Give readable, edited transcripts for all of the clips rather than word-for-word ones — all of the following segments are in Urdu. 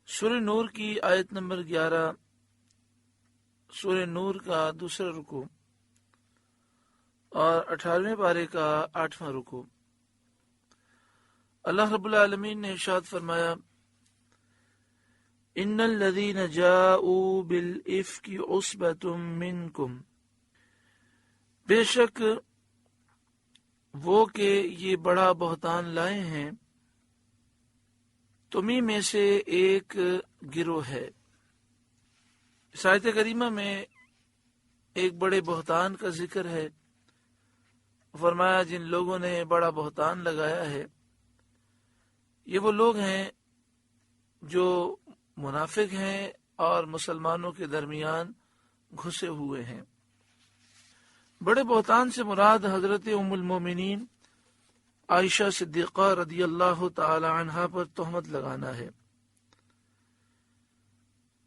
سورہ نور کی آیت نمبر 11، سورہ نور کا دوسرا رکوع اور 18ویں پارے کا 8واں رکوع۔ اللہ رب العالمین نے ارشاد فرمایا، ان الذین جاؤوا بالافک عصبۃ منکم، بے شک وہ کہ یہ بڑا بہتان لائے ہیں تمہیں میں سے ایک گروہ ہے۔ اس آیت کریمہ میں ایک بڑے بہتان کا ذکر ہے۔ فرمایا جن لوگوں نے بڑا بہتان لگایا ہے یہ وہ لوگ ہیں جو منافق ہیں اور مسلمانوں کے درمیان گھسے ہوئے ہیں۔ بڑے بہتان سے مراد حضرت ام المومنین عائشہ صدیقہ رضی اللہ تعالی عنہا پر تہمت لگانا ہے۔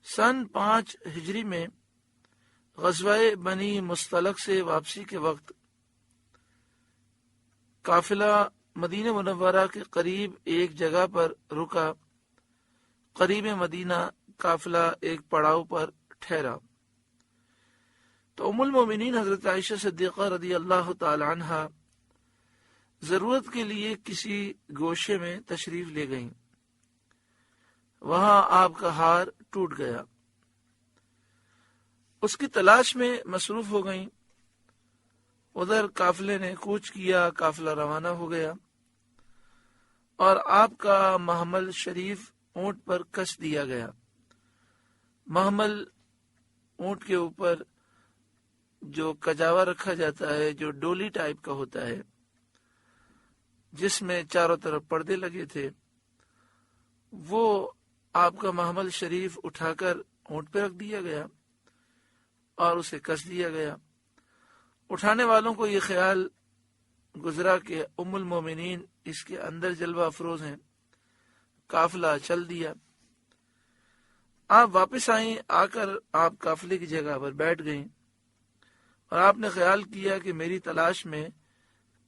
سن 5 ہجری میں غزوہ بنی مصطلق سے واپسی کے وقت قافلہ مدینہ منورہ کے قریب ایک جگہ پر رکا۔ قریب مدینہ قافلہ ایک پڑاؤ پر ٹھہرا تو ام المومنین حضرت عائشہ صدیقہ رضی اللہ تعالی عنہا ضرورت کے لیے کسی گوشے میں تشریف لے گئیں۔ وہاں آپ کا ہار ٹوٹ گیا، اس کی تلاش میں مصروف ہو گئیں۔ ادھر قافلے نے کوچ کیا، قافلہ روانہ ہو گیا اور آپ کا محمل شریف اونٹ پر کس دیا گیا۔ محمل اونٹ کے اوپر جو کجاوا رکھا جاتا ہے، جو ڈولی ٹائپ کا ہوتا ہے جس میں چاروں طرف پردے لگے تھے، وہ آپ کا محمل شریف اٹھا کر اونٹ پہ رکھ دیا گیا اور اسے کس دیا گیا۔ اٹھانے والوں کو یہ خیال گزرا کہ ام المومنین اس کے اندر جلوہ افروز ہیں، قافلہ چل دیا۔ آپ واپس آئیں، آ کر آپ قافلے کی جگہ پر بیٹھ گئیں اور آپ نے خیال کیا کہ میری تلاش میں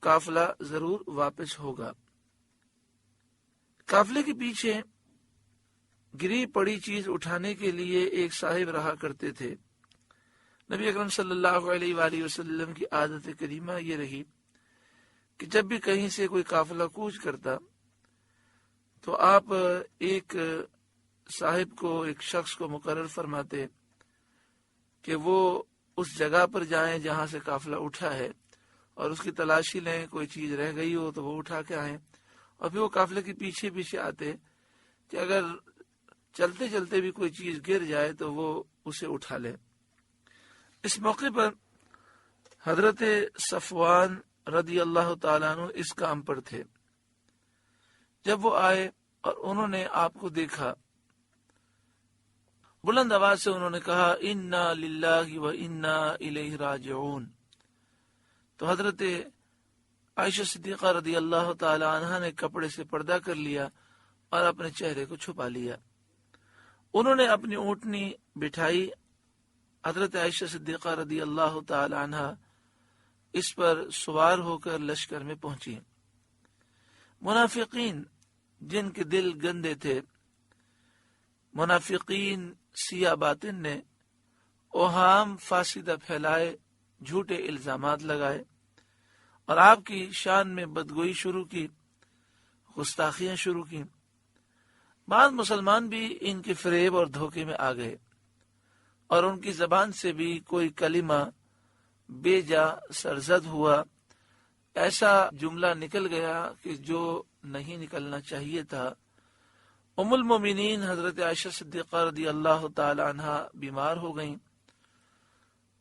قافلہ ضرور واپس ہوگا۔ قافلے کے پیچھے گری پڑی چیز اٹھانے کے لیے ایک صاحب رہا کرتے تھے۔ نبی اکرم صلی اللہ علیہ وآلہ وسلم کی عادت کریمہ یہ رہی کہ جب بھی کہیں سے کوئی قافلہ کوچ کرتا تو آپ ایک صاحب کو، ایک شخص کو مقرر فرماتے کہ وہ اس جگہ پر جائیں جہاں سے قافلہ اٹھا ہے اور اس کی تلاشی لیں، کوئی چیز رہ گئی ہو تو وہ اٹھا کے آئیں، اور پھر وہ قافلے کے پیچھے پیچھے آتے کہ اگر چلتے چلتے بھی کوئی چیز گر جائے تو وہ اسے اٹھا لے۔ اس موقع پر حضرت صفوان رضی اللہ تعالیٰ عنہ اس کام پر تھے۔ جب وہ آئے اور انہوں نے آپ کو دیکھا، بلند آواز سے انہوں نے کہا، انا للہ و انا الیہ راجعون۔ تو حضرت عائشہ صدیقہ رضی اللہ تعالی عنہا نے کپڑے سے پردہ کر لیا اور اپنے چہرے کو چھپا لیا۔ انہوں نے اپنی اونٹنی بٹھائی، حضرت عائشہ صدیقہ رضی اللہ تعالی عنہا اس پر سوار ہو کر لشکر میں پہنچی۔ منافقین جن کے دل گندے تھے، منافقین سیاہ باطن نے اوہام فاسدہ پھیلائے، جھوٹے الزامات لگائے اور آپ کی شان میں بدگوئی شروع کی، گستاخیاں شروع کی۔ بعض مسلمان بھی ان کے فریب اور دھوکے میں آ گئے اور ان کی زبان سے بھی کوئی کلمہ بے جا سرزد ہوا، ایسا جملہ نکل گیا کہ جو نہیں نکلنا چاہیے تھا۔ ام المومنین حضرت عائشہ صدیقہ رضی اللہ تعالی عنہا بیمار ہو گئیں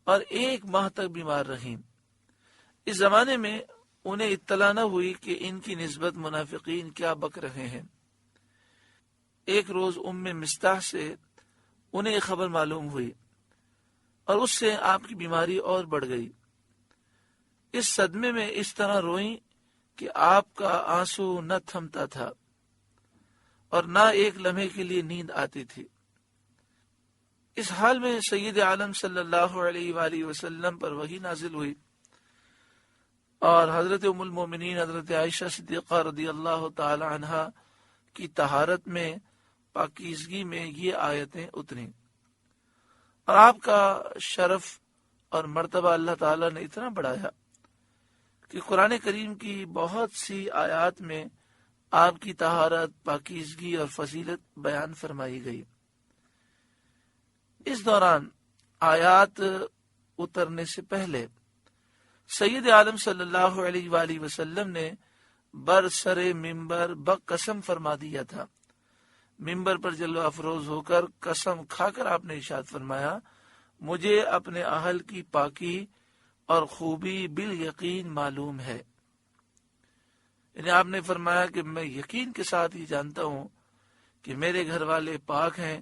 اور 1 ماہ تک بیمار رہیں۔ اس زمانے میں انہیں اطلاع نہ ہوئی کہ ان کی نسبت منافقین کیا بک رہے ہیں۔ ایک روز ام مستح سے انہیں یہ خبر معلوم ہوئی اور اس سے آپ کی بیماری اور بڑھ گئی۔ اس صدمے میں اس طرح روئیں کہ آپ کا آنسو نہ تھمتا تھا اور نہ ایک لمحے کے لیے نیند آتی تھی۔ اس حال میں سید عالم صلی اللہ علیہ وآلہ وسلم پر وحی نازل ہوئی اور حضرت ام المومنین حضرت عائشہ صدیقہ رضی اللہ تعالی عنہا کی طہارت میں پاکیزگی میں یہ آیتیں اتری، اور آپ کا شرف اور مرتبہ اللہ تعالیٰ نے اتنا بڑھایا کہ قرآن کریم کی بہت سی آیات میں آپ کی طہارت، پاکیزگی اور فضیلت بیان فرمائی گئی۔ اس دوران آیات اترنے سے پہلے سید عالم صلی اللہ علیہ وآلہ وسلم نے برسر ممبر بقسم فرما دیا تھا۔ ممبر پر جلوہ افروز ہو کر قسم کھا کر آپ نے ارشاد فرمایا، مجھے اپنے اہل کی پاکی اور خوبی بالیقین معلوم ہے۔ یعنی آپ نے فرمایا کہ میں یقین کے ساتھ ہی جانتا ہوں کہ میرے گھر والے پاک ہیں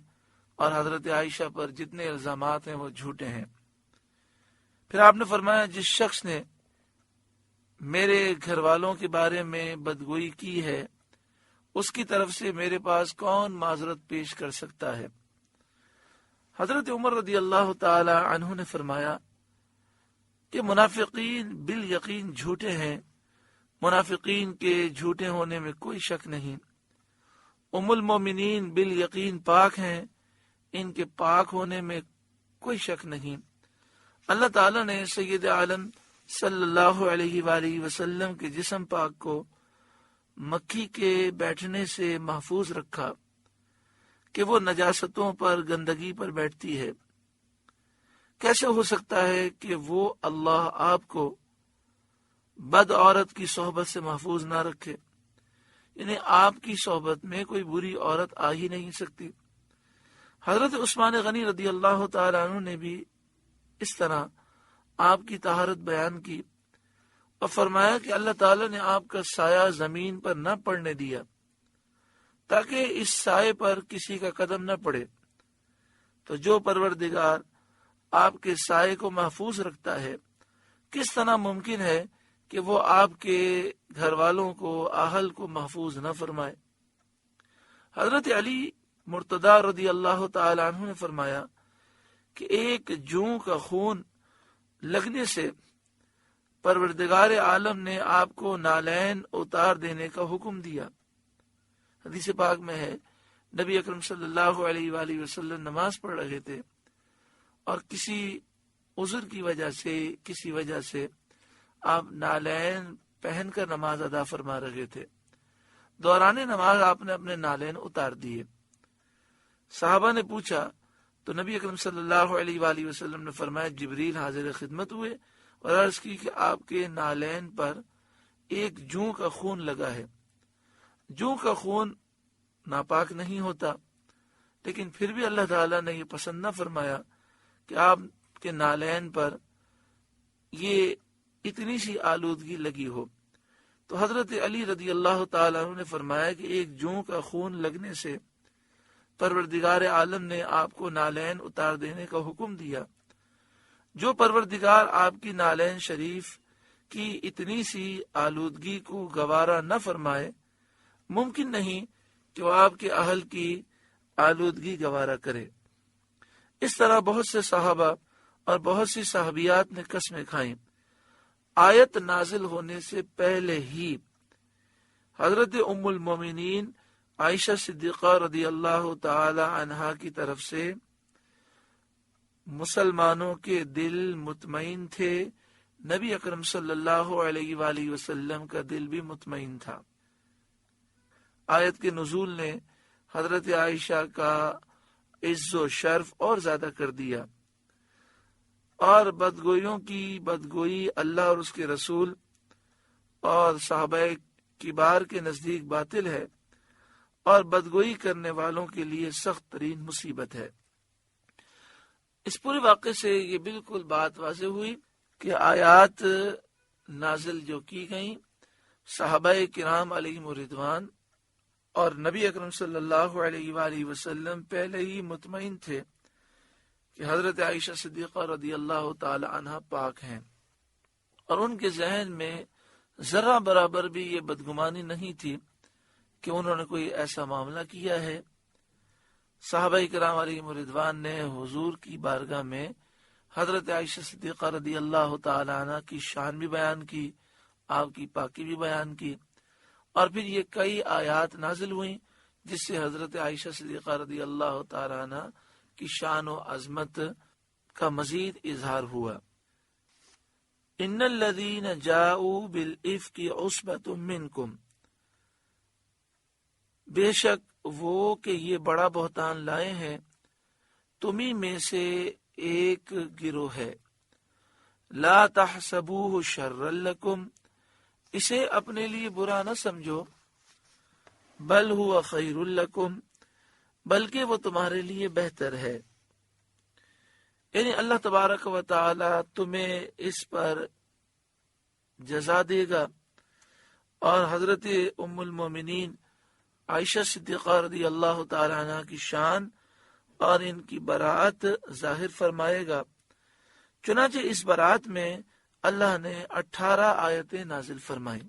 اور حضرت عائشہ پر جتنے الزامات ہیں وہ جھوٹے ہیں۔ پھر آپ نے فرمایا، جس شخص نے میرے گھر والوں کے بارے میں بدگوئی کی ہے اس کی طرف سے میرے پاس کون معذرت پیش کر سکتا ہے؟ حضرت عمر رضی اللہ تعالی عنہ نے فرمایا کہ منافقین بالیقین جھوٹے ہیں، منافقین کے جھوٹے ہونے میں کوئی شک نہیں۔ ام المومنین بالیقین پاک ہیں، ان کے پاک ہونے میں کوئی شک نہیں۔ اللہ تعالیٰ نے سید عالم صلی اللہ علیہ وآلہ وسلم کے جسم پاک کو مکھی کے بیٹھنے سے محفوظ رکھا کہ وہ نجاستوں پر، گندگی پر بیٹھتی ہے۔ کیسے ہو سکتا ہے کہ وہ اللہ آپ کو بد عورت کی صحبت سے محفوظ نہ رکھے؟ یعنی آپ کی صحبت میں کوئی بری عورت آ ہی نہیں سکتی۔ حضرت عثمان غنی رضی اللہ تعالیٰ عنہ نے بھی اس طرح آپ کی طہارت بیان کی اور فرمایا کہ اللہ تعالیٰ نے آپ کا سایہ زمین پر نہ پڑنے دیا تاکہ اس سائے پر کسی کا قدم نہ پڑے۔ تو جو پروردگار آپ کے سائے کو محفوظ رکھتا ہے، کس طرح ممکن ہے کہ وہ آپ کے گھر والوں کو، اہل کو محفوظ نہ فرمائے؟ حضرت علی مرتضی رضی اللہ تعالی عنہ نے فرمایا کہ ایک جوں کا خون لگنے سے پروردگار عالم نے آپ کو نالین اتار دینے کا حکم دیا۔ حدیث پاک میں ہے، نبی اکرم صلی اللہ علیہ وآلہ وسلم نماز پڑھ رہے تھے اور کسی عذر کی وجہ سے آپ نالین پہن کر نماز ادا فرما رہے تھے۔ دوران نماز آپ نے اپنے نالین اتار دیے۔ صحابہ نے پوچھا تو نبی اکرم صلی اللہ علیہ وآلہ وسلم نے فرمایا، جبریل حاضر خدمت ہوئے اور عرض کی کہ آپ کے نالین پر ایک جوں کا خون لگا ہے۔ جوں کا خون ناپاک نہیں ہوتا، لیکن پھر بھی اللہ تعالیٰ نے یہ پسند نہ فرمایا کہ آپ کے نالین پر یہ اتنی سی آلودگی لگی ہو۔ تو حضرت علی رضی اللہ تعالیٰ عنہ نے فرمایا کہ ایک جوں کا خون لگنے سے پروردگار عالم نے آپ کو نالین اتار دینے کا حکم دیا۔ جو پروردگار آپ کی نالین شریف کی اتنی سی آلودگی کو گوارا نہ فرمائے، ممکن نہیں کہ وہ آپ کے اہل کی آلودگی گوارا کرے۔ اس طرح بہت سے صحابہ اور بہت سی صحابیات نے قسمیں کھائیں۔ آیت نازل ہونے سے پہلے ہی حضرت ام المومنین عائشہ صدیقہ رضی اللہ تعالی عنہا کی طرف سے مسلمانوں کے دل مطمئن تھے، نبی اکرم صلی اللہ علیہ وآلہ وسلم کا دل بھی مطمئن تھا۔ آیت کے نزول نے حضرت عائشہ کا عز و شرف اور زیادہ کر دیا، اور بدگوئیوں کی بدگوئی اللہ اور اس کے رسول اور صحابہ کبار کے نزدیک باطل ہے، اور بدگوئی کرنے والوں کے لیے سخت ترین مصیبت ہے۔ اس پورے واقعے سے یہ بالکل بات واضح ہوئی کہ آیات نازل جو کی گئیں، صحابہ کرام علیہم رضوان اور نبی اکرم صلی اللہ علیہ وآلہ وسلم پہلے ہی مطمئن تھے کہ حضرت عائشہ صدیقہ رضی اللہ تعالی عنہ پاک ہیں، اور ان کے ذہن میں ذرہ برابر بھی یہ بدگمانی نہیں تھی کہ انہوں نے کوئی ایسا معاملہ کیا ہے۔ صحابہ کرام علیہم رضوان نے حضور کی بارگاہ میں حضرت عائشہ صدیقہ رضی اللہ تعالی عنہ کی شان بھی بیان کی، آپ کی پاکی بھی بیان کی، اور پھر یہ کئی آیات نازل ہوئیں جس سے حضرت عائشہ صدیقہ رضی اللہ تعالیٰ عنہ کی شان و عظمت کا مزید اظہار ہوا۔ ان الذین جاؤوا بالافک عصبۃ منکم، بے شک وہ کہ یہ بڑا بہتان لائے ہیں تمہیں میں سے ایک گروہ ہے۔ لا تحسبوہ شرا لکم، اسے اپنے لیے برا نہ سمجھو، بل ہوا خیر لکم، بلکہ وہ تمہارے لیے بہتر ہے۔ یعنی اللہ تبارک و تعالی تمہیں اس پر جزا دے گا۔ اور حضرت ام المومنین عائشہ صدیقہ رضی اللہ تعالی عنہ کی شان اور ان کی براءت ظاہر فرمائے گا۔ چنانچہ اس براءت میں اللہ نے 18 آیتیں نازل فرمائیں۔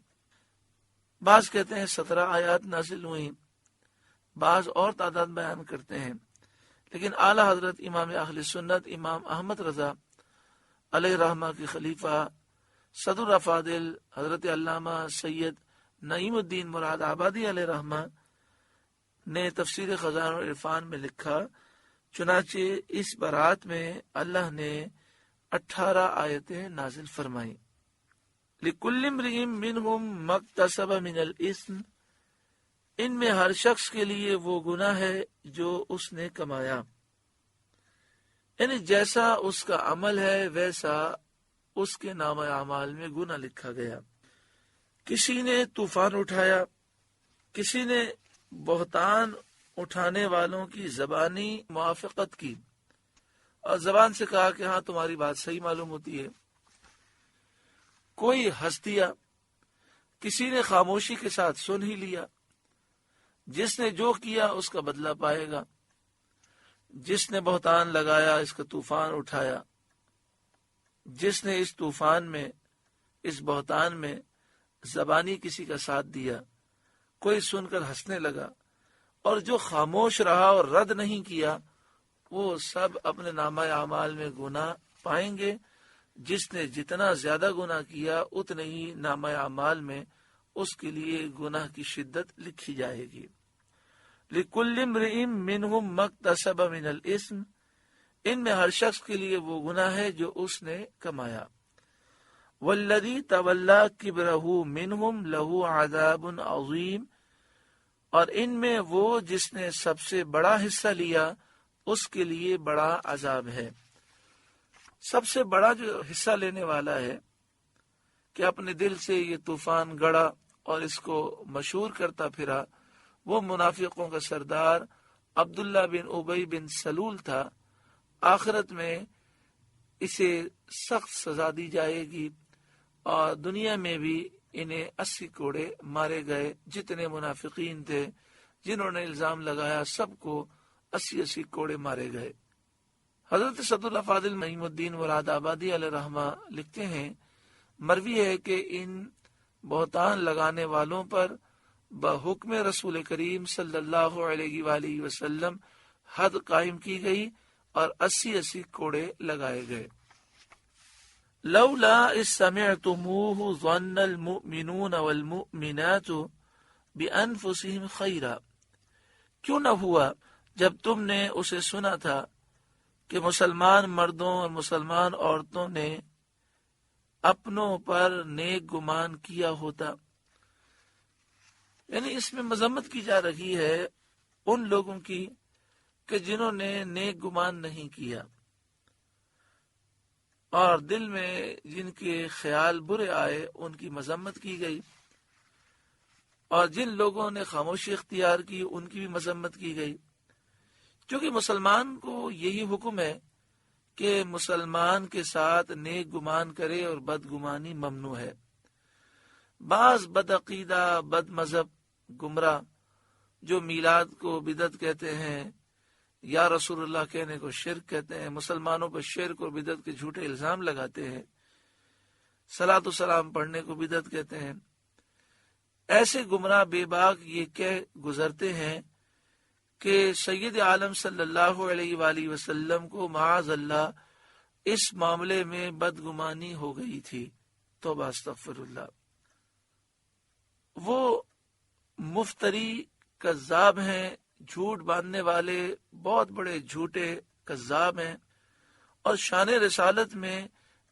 بعض کہتے ہیں 17 آیات نازل ہوئیں، بعض اور تعداد بیان کرتے ہیں، لیکن اعلی حضرت امام اہل سنت امام احمد رضا علیہ رحمہ کی خلیفہ صدر افاضل حضرت علامہ سید نعیم الدین مراد آبادی علیہ رحمہ نے تفسیر خزائن العرفان میں لکھا، چنانچہ اس برات میں اللہ نے 18 آیتیں نازل فرمائیں۔ لِكُلِّ امْرِئٍ مِّنْهُمْ مَا اكْتَسَبَ مِنَ الْإِثْمِ، ان میں ہر شخص کے لیے وہ گناہ ہے جو اس نے کمایا، یعنی جیسا اس کا عمل ہے ویسا اس کے نامہ اعمال میں گناہ لکھا گیا۔ کسی نے طوفان اٹھایا، کسی نے بہتان اٹھانے والوں کی زبانی موافقت کی اور زبان سے کہا کہ ہاں تمہاری بات صحیح معلوم ہوتی ہے، کوئی ہنس دیا، کسی نے خاموشی کے ساتھ سن ہی لیا۔ جس نے جو کیا اس کا بدلہ پائے گا۔ جس نے بہتان لگایا اس کا طوفان اٹھایا، جس نے اس طوفان میں اس بہتان میں زبانی کسی کا ساتھ دیا، کوئی سن کر ہنسنے لگا، اور جو خاموش رہا اور رد نہیں کیا، وہ سب اپنے نامہ اعمال میں گناہ پائیں گے۔ جس نے جتنا زیادہ گناہ کیا اتنے ہی نامہ اعمال میں اس کے لیے گناہ کی شدت لکھی جائے گی۔ لِكُلِّ امْرِئٍ مِّنْهُمْ مَا اكْتَسَبَ مِنَ الْإِثْمِ، ان میں ہر شخص کے لیے وہ گناہ ہے جو اس نے کمایا۔ وَالَّذِي تَوَلَّى كِبْرَهُ مِنْهُمْ لَهُ عَذَابٌ عَظِيمٌ، اور ان میں وہ جس نے سب سے بڑا حصہ لیا اس کے لیے بڑا عذاب ہے۔ سب سے بڑا جو حصہ لینے والا ہے کہ اپنے دل سے یہ طوفان گڑا اور اس کو مشہور کرتا پھرا، وہ منافقوں کا سردار عبداللہ بن ابی بن سلول تھا۔ آخرت میں اسے سخت سزا دی جائے گی، اور دنیا میں بھی انہیں 80 کوڑے مارے گئے۔ جتنے منافقین تھے جنہوں نے الزام لگایا سب کو 80 کوڑے مارے گئے۔ حضرت صدر افاضل نعیم الدین مراد آبادی علیہ رحمہ لکھتے ہیں، مروی ہے کہ ان بہتان لگانے والوں پر بحکم رسول کریم صلی اللہ علیہ وآلہ وسلم حد قائم کی گئی اور 80 کوڑے لگائے گئے۔ لولا اذ سمعتموه ظن المؤمنون والمؤمنات بانفسهم خیرا، کیوں نہ ہوا جب تم نے اسے سنا تھا کہ مسلمان مردوں اور مسلمان عورتوں نے اپنوں پر نیک گمان کیا ہوتا۔ یعنی اس میں مذمت کی جا رہی ہے ان لوگوں کی کہ جنہوں نے نیک گمان نہیں کیا اور دل میں جن کے خیال برے آئے ان کی مذمت کی گئی، اور جن لوگوں نے خاموشی اختیار کی ان کی بھی مذمت کی گئی، کیونکہ مسلمان کو یہی حکم ہے کہ مسلمان کے ساتھ نیک گمان کرے اور بدگمانی ممنوع ہے۔ بعض بدعقیدہ بد مذہب گمراہ جو میلاد کو بدعت کہتے ہیں، یا رسول اللہ کہنے کو شرک کہتے ہیں، مسلمانوں پر شرک اور بدعت کے جھوٹے الزام لگاتے ہیں، صلاۃ و سلام پڑھنے کو بدعت کہتے ہیں، ایسے گمراہ بے باک یہ کہہ گزرتے ہیں کہ سید عالم صلی اللہ علیہ وآلہ وسلم کو معاذ اللہ اس معاملے میں بدگمانی ہو گئی تھی۔ توبہ استغفر اللہ۔ وہ مفتری کذاب ہیں، جھوٹ باندھنے والے بہت بڑے جھوٹے کذاب ہیں، اور شان رسالت میں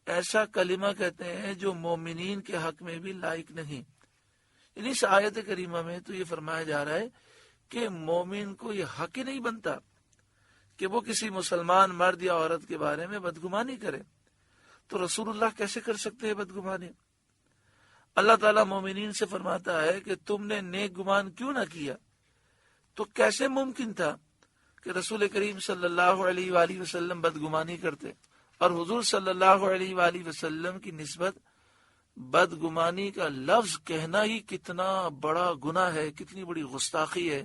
ایسا کلمہ کہتے ہیں جو مومنین کے حق میں بھی لائق نہیں۔ یعنی اس آیت کریمہ میں تو یہ فرمایا جا رہا ہے کہ مومن کو یہ حق ہی نہیں بنتا کہ وہ کسی مسلمان مرد یا عورت کے بارے میں بدگمانی کرے، تو رسول اللہ کیسے کر سکتے ہیں بدگمانی؟ اللہ تعالیٰ مومنین سے فرماتا ہے کہ تم نے نیک گمان کیوں نہ کیا، تو کیسے ممکن تھا کہ رسول کریم صلی اللہ علیہ وآلہ وسلم بدگمانی کرتے؟ اور حضور صلی اللہ علیہ وآلہ وسلم کی نسبت بدگمانی کا لفظ کہنا ہی کتنا بڑا گناہ ہے، کتنی بڑی گستاخی ہے،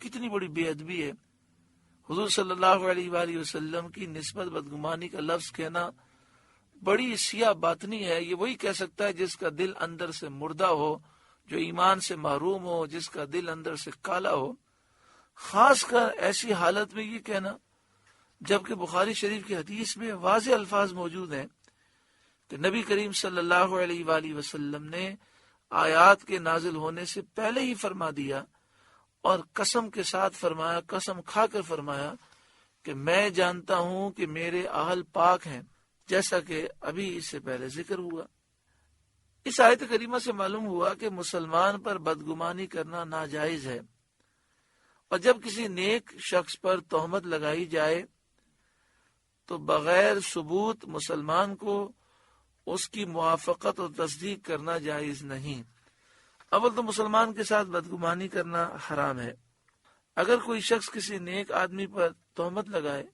کتنی بڑی بے ادبی ہے۔ حضور صلی اللہ علیہ وآلہ وسلم کی نسبت بدگمانی کا لفظ کہنا بڑی سیاہ باطنی ہے۔ یہ وہی کہہ سکتا ہے جس کا دل اندر سے مردہ ہو، جو ایمان سے محروم ہو، جس کا دل اندر سے کالا ہو، خاص کر ایسی حالت میں یہ کہنا جبکہ بخاری شریف کی حدیث میں واضح الفاظ موجود ہیں کہ نبی کریم صلی اللہ علیہ وآلہ وسلم نے آیات کے نازل ہونے سے پہلے ہی فرما دیا اور قسم کے ساتھ فرمایا، قسم کھا کر فرمایا کہ میں جانتا ہوں کہ میرے اہل پاک ہیں، جیسا کہ ابھی اس سے پہلے ذکر ہوا۔ اس آیت کریمہ سے معلوم ہوا کہ مسلمان پر بدگمانی کرنا ناجائز ہے، اور جب کسی نیک شخص پر تہمت لگائی جائے تو بغیر ثبوت مسلمان کو اس کی موافقت اور تصدیق کرنا جائز نہیں۔ اول تو مسلمان کے ساتھ بدگمانی کرنا حرام ہے۔ اگر کوئی شخص کسی نیک آدمی پر تہمت لگائے،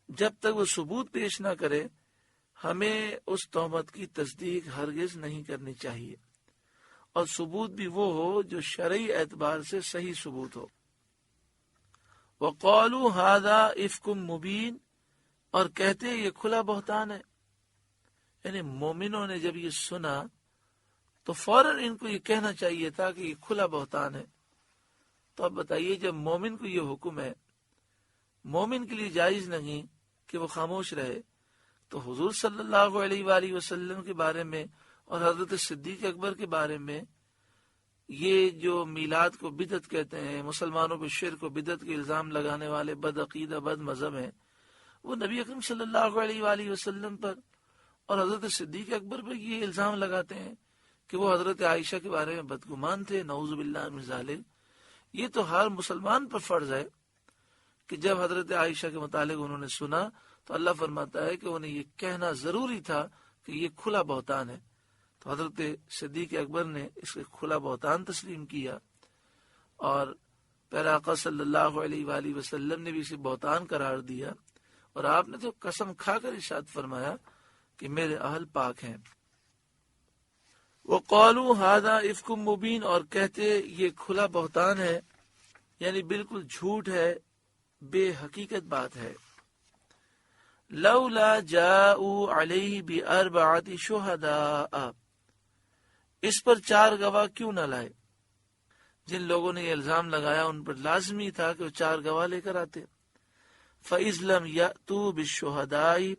جب تک وہ ثبوت پیش نہ کرے ہمیں اس تہمت کی تصدیق ہرگز نہیں کرنی چاہیے، اور ثبوت بھی وہ ہو جو شرعی اعتبار سے صحیح ثبوت ہو۔ وَقَالُوا هَذَا إِفْكٌ مُبِينٌ، اور کہتے یہ کھلا بہتان ہے۔ یعنی مومنوں نے جب یہ سنا تو فوراً ان کو یہ کہنا چاہیے تھا کہ یہ کھلا بہتان ہے۔ تو اب بتائیے، جب مومن کو یہ حکم ہے، مومن کے لیے جائز نہیں کہ وہ خاموش رہے، تو حضور صلی اللہ علیہ وآلہ وسلم کے بارے میں اور حضرت صدیق اکبر کے بارے میں یہ جو میلاد کو بدعت کہتے ہیں، مسلمانوں پہ شرک و بدعت کے الزام لگانے والے بد عقیدہ بد مذہب ہیں، وہ نبی اکرم صلی اللہ علیہ وآلہ وسلم پر اور حضرت صدیق اکبر پر یہ الزام لگاتے ہیں کہ وہ حضرت عائشہ کے بارے میں بدگمان تھے، نعوذ باللہ من ذالک۔ یہ تو ہر مسلمان پر فرض ہے کہ جب حضرت عائشہ کے متعلق انہوں نے سنا تو اللہ فرماتا ہے کہ انہیں یہ کہنا ضروری تھا کہ یہ کھلا بہتان ہے۔ تو حضرت صدیق اکبر نے اس کے کھلا بہتان تسلیم کیا، اور پیارے آقا صلی اللہ علیہ وآلہ وسلم نے بھی اسے بہتان قرار دیا، اور آپ نے تو قسم کھا کر ارشاد فرمایا کہ میرے اہل پاک ہیں۔ وَقَالُوا هَذَا إِفْكٌ مُبِينٌ، اور کہتے یہ کھلا بہتان ہے، یعنی بالکل جھوٹ ہے، بے حقیقت بات ہے۔ لَوْلَا جَاءُوا عَلَيْهِ بِأَرْبَعَةِ شُهَدَاءَ، اس پر 4 گواہ کیوں نہ لائے؟ جن لوگوں نے یہ الزام لگایا ان پر لازمی تھا کہ وہ 4 گواہ لے کر آتے۔ فَإِذْ لَمْ يَأْتُوا بِالشُّهَدَاءِ،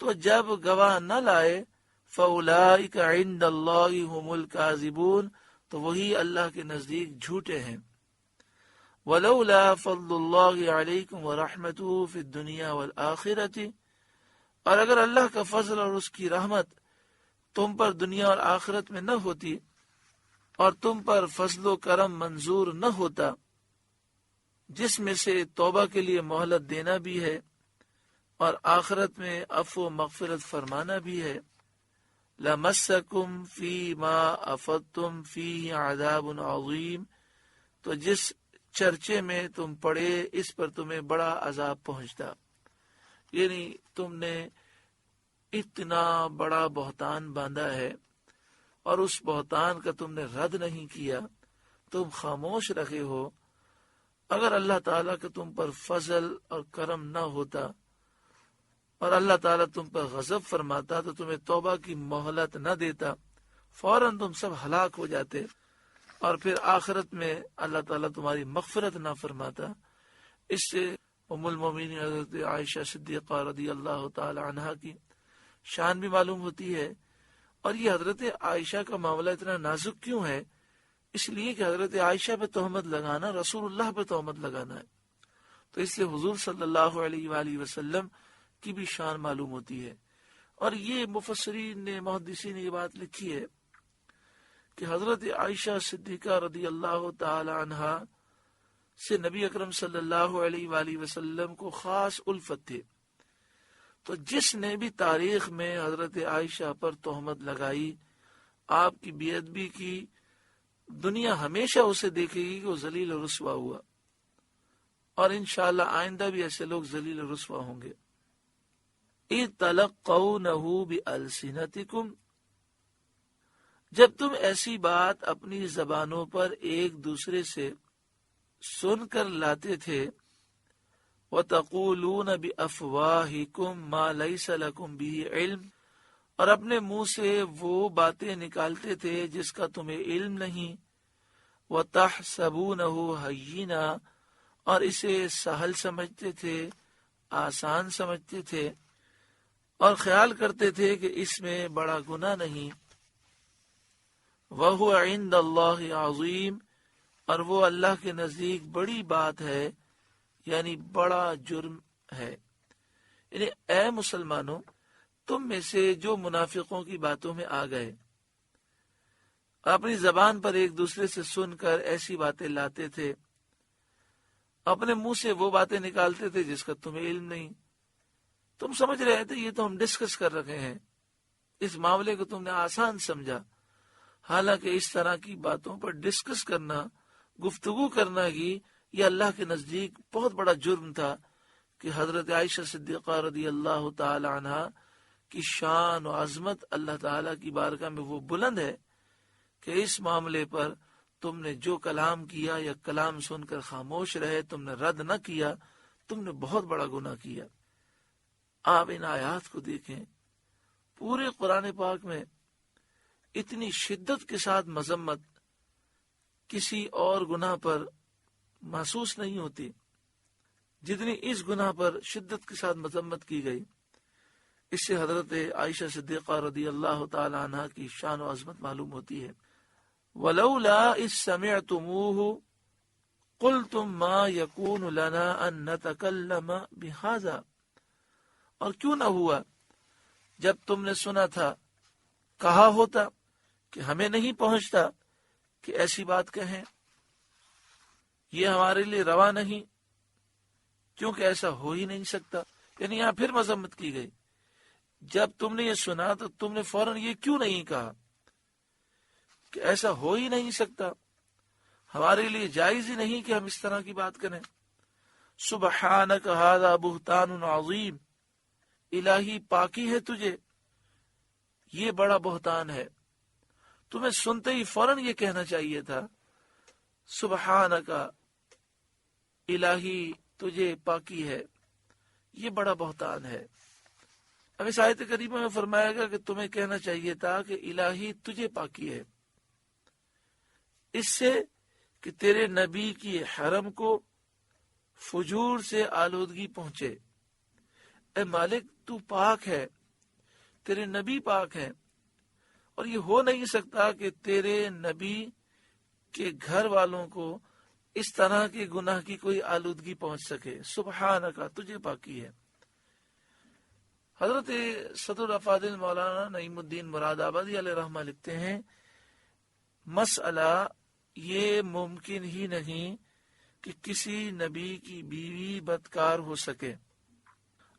تو جب گواہ نہ لائے، فَأُولَئِكَ عِندَ اللَّهِ هُمُ الْكَاذِبُونَ، تو وہی اللہ کے نزدیک جھوٹے ہیں۔ وَلَوْلَا فَضْلُ اللَّهِ عَلَيْكُمْ وَرَحْمَتُهُ فِي الدُّنْيَا وَالْآخِرَةِ، اور اگر اللہ کا فضل اور اس کی رحمت تم پر دنیا اور آخرت میں نہ ہوتی، اور تم پر فضل و کرم منظور نہ ہوتا، جس میں سے توبہ کے لیے مہلت دینا بھی ہے اور آخرت میں عفو و مغفرت فرمانا بھی ہے، لَمَسَّكُمْ فِي مَا أَفَضْتُمْ فِيهِ عَذَابٌ عَظِيمٌ، تو جس چرچے میں تم پڑے اس پر تمہیں بڑا عذاب پہنچتا۔ یعنی تم نے اتنا بڑا بہتان باندھا ہے اور اس بہتان کا تم نے رد نہیں کیا، تم خاموش رکھے ہو۔ اگر اللہ تعالیٰ کا تم پر فضل اور کرم نہ ہوتا اور اللہ تعالیٰ تم پر غضب فرماتا تو تمہیں توبہ کی مہلت نہ دیتا، فوراً تم سب ہلاک ہو جاتے، اور پھر آخرت میں اللہ تعالیٰ تمہاری مغفرت نہ فرماتا۔ اس سے ام المومنین حضرت عائشہ صدیقہ رضی اللہ تعالی عنہا کی شان بھی معلوم ہوتی ہے۔ اور یہ حضرت عائشہ کا معاملہ اتنا نازک کیوں ہے؟ اس لیے کہ حضرت عائشہ پہ تہمت لگانا رسول اللہ پہ تہمت لگانا ہے، تو اس لیے حضور صلی اللہ علیہ وآلہ وسلم کی بھی شان معلوم ہوتی ہے۔ اور یہ مفسرین نے، محدثین نے یہ بات لکھی ہے کہ حضرت عائشہ صدیقہ رضی اللہ تعالی عنہا سے نبی اکرم صلی اللہ علیہ وآلہ وسلم کو خاص الفت تھے، تو جس نے بھی تاریخ میں حضرت عائشہ پر تہمت لگائی، آپ کی بے ادبی کی، دنیا ہمیشہ اسے دیکھے گی کہ وہ ذلیل و رسوا ہوا، اور انشاءاللہ آئندہ بھی ایسے لوگ ذلیل و رسوا ہوں گے۔ اِذْ تَلَقَّوْنَهُ بِأَلْسِنَتِكُمْ، جب تم ایسی بات اپنی زبانوں پر ایک دوسرے سے سن کر لاتے تھے، وَتَقُولُونَ بِأَفْوَاهِكُمْ مَا لَيْسَ لَكُمْ بِهِ علم، اور اپنے منہ سے وہ باتیں نکالتے تھے جس کا تمہیں علم نہیں، وَتَحْسَبُونَهُ هَيِّنًا، اور اسے سہل سمجھتے تھے، آسان سمجھتے تھے، اور خیال کرتے تھے کہ اس میں بڑا گناہ نہیں، وَهُوَ عِندَ اللَّهِ عَظِيمٌ، اور وہ اللہ کے نزدیک بڑی بات ہے، یعنی بڑا جرم ہے۔ یعنی اے مسلمانوں، تم میں سے جو منافقوں کی باتوں میں آ گئے، اپنی زبان پر ایک دوسرے سے سن کر ایسی باتیں لاتے تھے، اپنے منہ سے وہ باتیں نکالتے تھے جس کا تمہیں علم نہیں، تم سمجھ رہے تھے یہ تو ہم ڈسکس کر رہے ہیں، اس معاملے کو تم نے آسان سمجھا، حالانکہ اس طرح کی باتوں پر ڈسکس کرنا، گفتگو کرنا ہی یہ اللہ کے نزدیک بہت بڑا جرم تھا، کہ حضرت عائشہ صدیقہ رضی اللہ تعالی عنہ کی شان و عظمت اللہ تعالی کی بارگاہ میں وہ بلند ہے کہ اس معاملے پر تم نے جو کلام کیا یا کلام سن کر خاموش رہے، تم نے رد نہ کیا، تم نے بہت بڑا گناہ کیا۔ آپ ان آیات کو دیکھیں، پورے قرآن پاک میں اتنی شدت کے ساتھ مذمت کسی اور گناہ پر محسوس نہیں ہوتی جتنی اس گناہ پر شدت کے ساتھ مذمت کی گئی۔ اس سے حضرت عائشہ صدیقہ رضی اللہ تعالی عنہ کی شان و عظمت معلوم ہوتی ہے۔ وَلَوْلَا إِذْ سَمِعْتُمُوهُ قُلْتُمْ مَا يَكُونُ لَنَا أَن نَّتَكَلَّمَ بِهَذَا، اور کیوں نہ ہوا جب تم نے سنا تھا، کہا ہوتا کہ ہمیں نہیں پہنچتا کہ ایسی بات کہیں، یہ ہمارے لیے روا نہیں، کیونکہ ایسا ہو ہی نہیں سکتا۔ یعنی یہاں پھر مذمت کی گئی، جب تم نے یہ سنا تو تم نے فوراً یہ کیوں نہیں کہا کہ ایسا ہو ہی نہیں سکتا، ہمارے لیے جائز ہی نہیں کہ ہم اس طرح کی بات کریں۔ سبحانک ھذا بہتان عظیم، الہی پاکی ہے تجھے، یہ بڑا بہتان ہے۔ تمہیں سنتے ہی فوراً یہ کہنا چاہیے تھا، سبحانک، الہی تجھے پاکی ہے، یہ بڑا بہتان ہے۔ اب اس آیت کریمہ میں فرمایا گا کہ تمہیں کہنا چاہیے تھا کہ الہی تجھے پاکی ہے، اس سے کہ تیرے نبی کی حرم کو فجور سے آلودگی پہنچے۔ اے مالک، تو پاک ہے، تیرے نبی پاک ہیں، اور یہ ہو نہیں سکتا کہ تیرے نبی کے گھر والوں کو اس طرح کے گناہ کی کوئی آلودگی پہنچ سکے۔ سبحانک، تجھے پاکی ہے۔ حضرت صدر افاضل مولانا نعیم الدین مراد آبادی علیہ رحمہ لکھتے ہیں، مسئلہ یہ ممکن ہی نہیں کہ کسی نبی کی بیوی بدکار ہو سکے،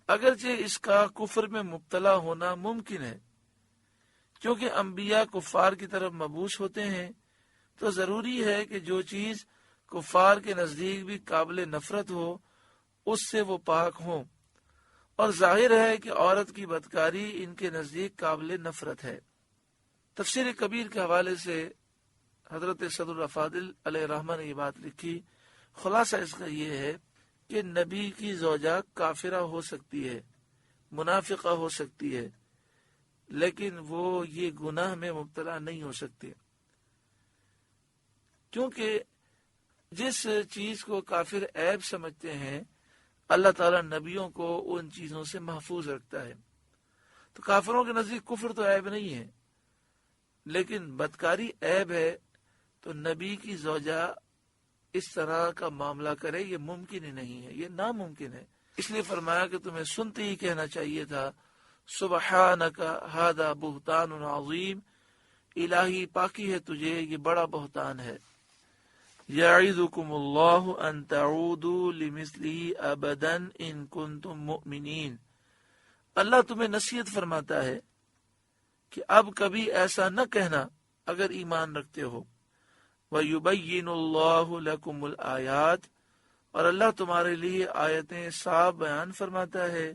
اگرچہ اس کا کفر میں مبتلا ہونا ممکن ہے، کیونکہ انبیاء کفار کی طرف مبعوث ہوتے ہیں، تو ضروری ہے کہ جو چیز کفار کے نزدیک بھی قابل نفرت ہو، اس سے وہ پاک ہوں، اور ظاہر ہے کہ عورت کی بدکاری ان کے نزدیک قابل نفرت ہے۔ تفسیر کبیر کے حوالے سے حضرت صدر افاضل علیہ رحمہ نے یہ بات لکھی، خلاصہ اس کا یہ ہے کہ نبی کی زوجہ کافرہ ہو سکتی ہے، منافقہ ہو سکتی ہے، لیکن وہ یہ گناہ میں مبتلا نہیں ہو سکتے، کیونکہ جس چیز کو کافر عیب سمجھتے ہیں، اللہ تعالیٰ نبیوں کو ان چیزوں سے محفوظ رکھتا ہے۔ تو کافروں کے نزدیک کفر تو عیب نہیں ہے، لیکن بدکاری عیب ہے، تو نبی کی زوجہ اس طرح کا معاملہ کرے یہ ممکن ہی نہیں ہے، یہ ناممکن ہے۔ اس لیے فرمایا کہ تمہیں سنتے ہی کہنا چاہیے تھا سبحانک ھذا بہتان عظیم، الہی پاکی ہے تجھے، یہ بڑا بہتان ہے۔ یعظکم اللہ ان تعودوا لمثلہ ابدا ان کنتم مؤمنین، اللہ تمہیں نصیحت فرماتا ہے کہ اب کبھی ایسا نہ کہنا اگر ایمان رکھتے ہو۔ وَيُبَيِّنُ اللَّهُ لَكُمُ الْآيَاتِ، اور اللہ تمہارے لیے آیتیں صاف بیان فرماتا ہے۔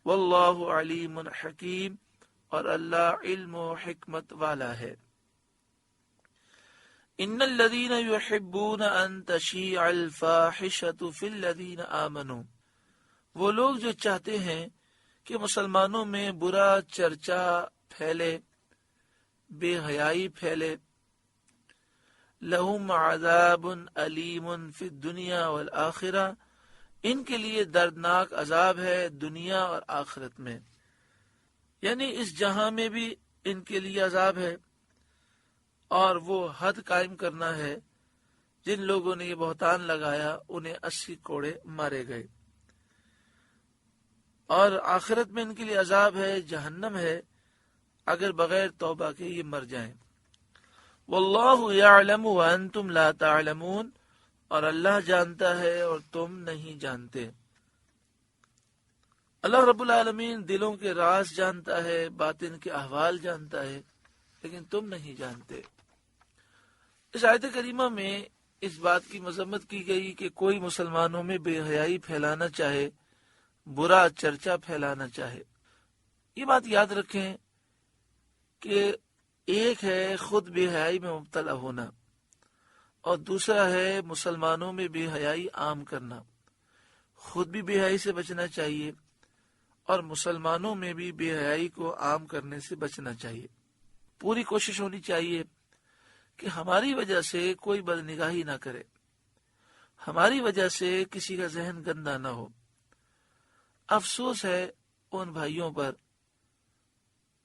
وَاللَّهُ عَلِيمٌ حَكِيمٌ، اور اللہ علم و حکمت والا ہے۔ ان الذين يحبون ان تشيع الفاحشة في الذين آمنوا، وہ لوگ جو چاہتے ہیں کہ مسلمانوں میں برا چرچا پھیلے، بے حیائی پھیلے، لہم عذاب علیم فی الدنیا والآخرہ، ان کے لیے دردناک عذاب ہے دنیا اور آخرت میں، یعنی اس جہاں میں بھی ان کے لیے عذاب ہے، اور وہ حد قائم کرنا ہے۔ جن لوگوں نے یہ بہتان لگایا انہیں 80 کوڑے مارے گئے، اور آخرت میں ان کے لیے عذاب ہے، جہنم ہے، اگر بغیر توبہ کے یہ مر جائیں۔ واللہ یعلم وانتم لا تعلمون، اور اللہ جانتا ہے اور تم نہیں جانتے۔ اللہ رب العالمین دلوں کے راز جانتا ہے، باطن کے احوال جانتا ہے، لیکن تم نہیں جانتے۔ اس آیت کریمہ میں اس بات کی مذمت کی گئی کہ کوئی مسلمانوں میں بے حیائی پھیلانا چاہے، برا چرچا پھیلانا چاہے۔ یہ بات یاد رکھیں کہ ایک ہے خود بے حیائی میں مبتلا ہونا، اور دوسرا ہے مسلمانوں میں بے حیائی عام کرنا۔ خود بھی بے حیائی سے بچنا چاہیے، اور مسلمانوں میں بھی بے حیائی کو عام کرنے سے بچنا چاہیے۔ پوری کوشش ہونی چاہیے کہ ہماری وجہ سے کوئی بدنگاہی نہ کرے، ہماری وجہ سے کسی کا ذہن گندا نہ ہو۔ افسوس ہے ان بھائیوں پر،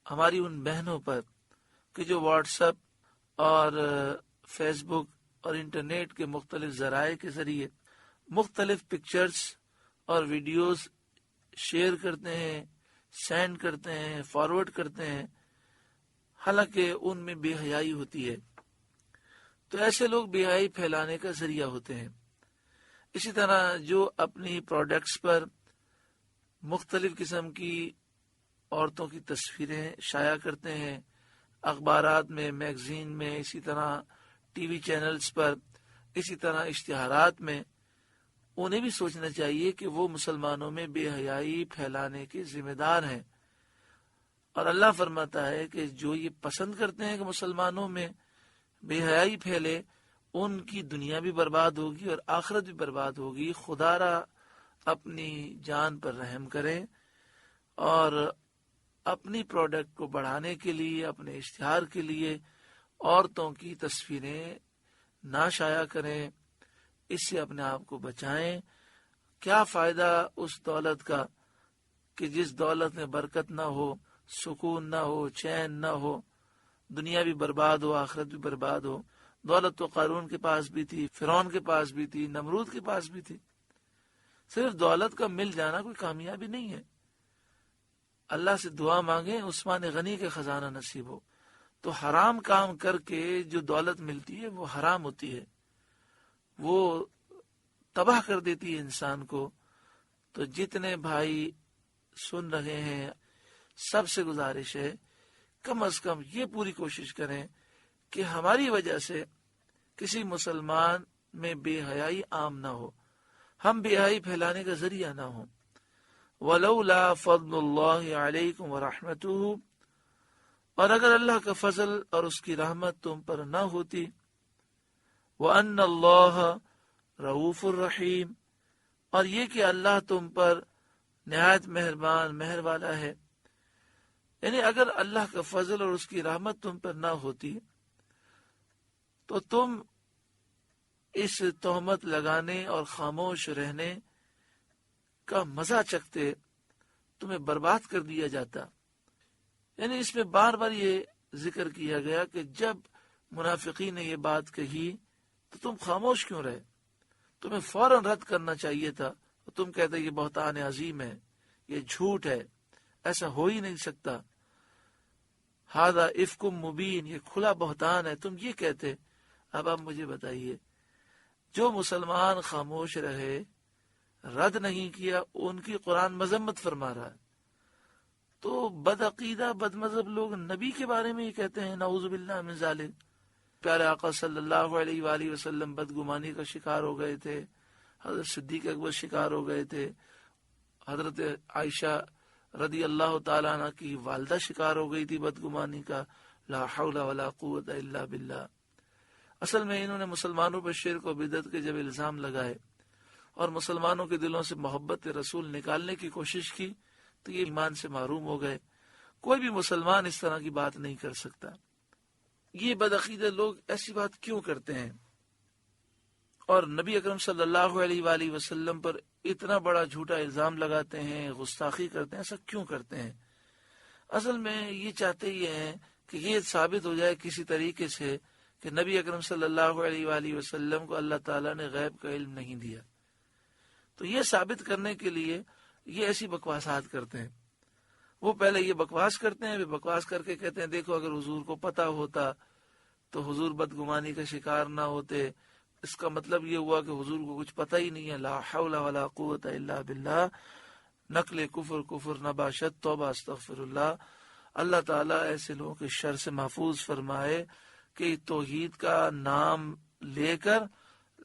ہماری ان بہنوں پر کہ جو واٹس ایپ اور فیس بک اور انٹرنیٹ کے مختلف ذرائع کے ذریعے مختلف پکچرز اور ویڈیوز شیئر کرتے ہیں، سینڈ کرتے ہیں، فارورڈ کرتے ہیں، حالانکہ ان میں بے حیائی ہوتی ہے۔ تو ایسے لوگ بے حیائی پھیلانے کا ذریعہ ہوتے ہیں۔ اسی طرح جو اپنی پروڈکٹس پر مختلف قسم کی عورتوں کی تصویریں شائع کرتے ہیں، اخبارات میں، میگزین میں، اسی طرح ٹی وی چینلز پر، اسی طرح اشتہارات میں، انہیں بھی سوچنا چاہیے کہ وہ مسلمانوں میں بے حیائی پھیلانے کے ذمہ دار ہیں۔ اور اللہ فرماتا ہے کہ جو یہ پسند کرتے ہیں کہ مسلمانوں میں بے حیائی پھیلے، ان کی دنیا بھی برباد ہوگی اور آخرت بھی برباد ہوگی۔ خدا را اپنی جان پر رحم کریں، اور اپنی پروڈکٹ کو بڑھانے کے لیے، اپنے اشتہار کے لیے عورتوں کی تصویریں نہ شائع کریں، اس سے اپنے آپ کو بچائیں۔ کیا فائدہ اس دولت کا کہ جس دولت میں برکت نہ ہو، سکون نہ ہو، چین نہ ہو، دنیا بھی برباد ہو، آخرت بھی برباد ہو۔ دولت تو قارون کے پاس بھی تھی، فرعون کے پاس بھی تھی، نمرود کے پاس بھی تھی۔ صرف دولت کا مل جانا کوئی کامیابی نہیں ہے۔ اللہ سے دعا مانگیں عثمان غنی کے خزانہ نصیب ہو۔ تو حرام کام کر کے جو دولت ملتی ہے وہ حرام ہوتی ہے، وہ تباہ کر دیتی ہے انسان کو۔ تو جتنے بھائی سن رہے ہیں، سب سے گزارش ہے کم از کم یہ پوری کوشش کریں کہ ہماری وجہ سے کسی مسلمان میں بے حیائی عام نہ ہو، ہم بے حیائی پھیلانے کا ذریعہ نہ ہوں۔ وَلَوْلَا فَضْلُ اللَّهِ عَلَيْكُمْ وَرَحْمَتُهُ، اور اگر اللہ کا فضل اور اس کی رحمت تم پر نہ ہوتی، وَأَنَّ اللَّهَ رَؤُوفٌ الرَّحِيمٌ، اور یہ کہ اللہ تم پر نہایت مہربان مہر والا ہے، یعنی اگر اللہ کا فضل اور اس کی رحمت تم پر نہ ہوتی تو تم اس تہمت لگانے اور خاموش رہنے کا مزہ چکھتے، تمہیں برباد کر دیا جاتا۔ یعنی اس میں بار بار یہ ذکر کیا گیا کہ جب منافقین نے یہ بات کہی تو تم خاموش کیوں رہے؟ تمہیں فوراً رد کرنا چاہیے تھا. تم کہتے یہ بہتان عظیم ہے، یہ جھوٹ ہے، ایسا ہو ہی نہیں سکتا. ہذا افکم مبین، یہ کھلا بہتان ہے، تم یہ کہتے. اب آپ مجھے بتائیے، جو مسلمان خاموش رہے، رد نہیں کیا، ان کی قرآن مذمت فرما رہا ہے، تو بدعقیدہ بد مذہب لوگ نبی کے بارے میں یہ کہتے ہیں نعوذ باللہ من ذالک. پیارے آقا صلی اللہ علیہ وآلہ وسلم بدگمانی کا شکار ہو گئے تھے، حضرت صدیق اکبر شکار ہو گئے تھے، حضرت عائشہ رضی اللہ تعالیٰ عنہ کی والدہ شکار ہو گئی تھی بدگمانی کا. لا حول ولا قوت الا باللہ. اصل میں انہوں نے مسلمانوں پر شرک و بدعت کے جب الزام لگائے اور مسلمانوں کے دلوں سے محبت رسول نکالنے کی کوشش کی تو یہ ایمان سے محروم ہو گئے. کوئی بھی مسلمان اس طرح کی بات نہیں کر سکتا. یہ بدعقیدہ لوگ ایسی بات کیوں کرتے ہیں اور نبی اکرم صلی اللہ علیہ وآلہ وسلم پر اتنا بڑا جھوٹا الزام لگاتے ہیں، گستاخی کرتے ہیں؟ ایسا کیوں کرتے ہیں؟ اصل میں یہ چاہتے یہ ہیں کہ یہ ثابت ہو جائے کسی طریقے سے کہ نبی اکرم صلی اللہ علیہ وآلہ وسلم کو اللہ تعالیٰ نے غیب کا علم نہیں دیا. تو یہ ثابت کرنے کے لیے یہ ایسی بکواسات کرتے ہیں. وہ پہلے یہ بکواس کرتے ہیں، پھر بکواس کر کے کہتے ہیں دیکھو اگر حضور کو پتا ہوتا تو حضور بدگمانی کا شکار نہ ہوتے. اس کا مطلب یہ ہوا کہ حضور کو کچھ پتہ ہی نہیں ہے. لا حول ولا قوت الا باللہ. نقل کفر نباشت، توبہ استغفر اللہ. اللہ تعالیٰ ایسے لوگوں کے شر سے محفوظ فرمائے کہ توحید کا نام لے کر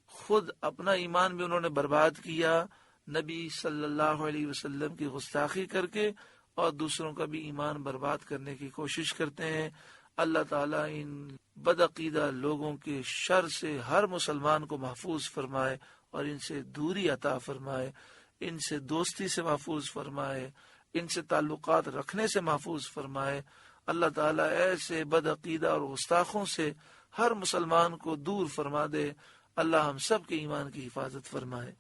خود اپنا ایمان بھی انہوں نے برباد کیا، نبی صلی اللہ علیہ وسلم کی گستاخی کر کے، اور دوسروں کا بھی ایمان برباد کرنے کی کوشش کرتے ہیں. اللہ تعالیٰ ان بدعقیدہ لوگوں کے شر سے ہر مسلمان کو محفوظ فرمائے اور ان سے دوری عطا فرمائے، ان سے دوستی سے محفوظ فرمائے، ان سے تعلقات رکھنے سے محفوظ فرمائے. اللہ تعالیٰ ایسے بدعقیدہ اور گستاخوں سے ہر مسلمان کو دور فرما دے. اللہ ہم سب کے ایمان کی حفاظت فرمائے.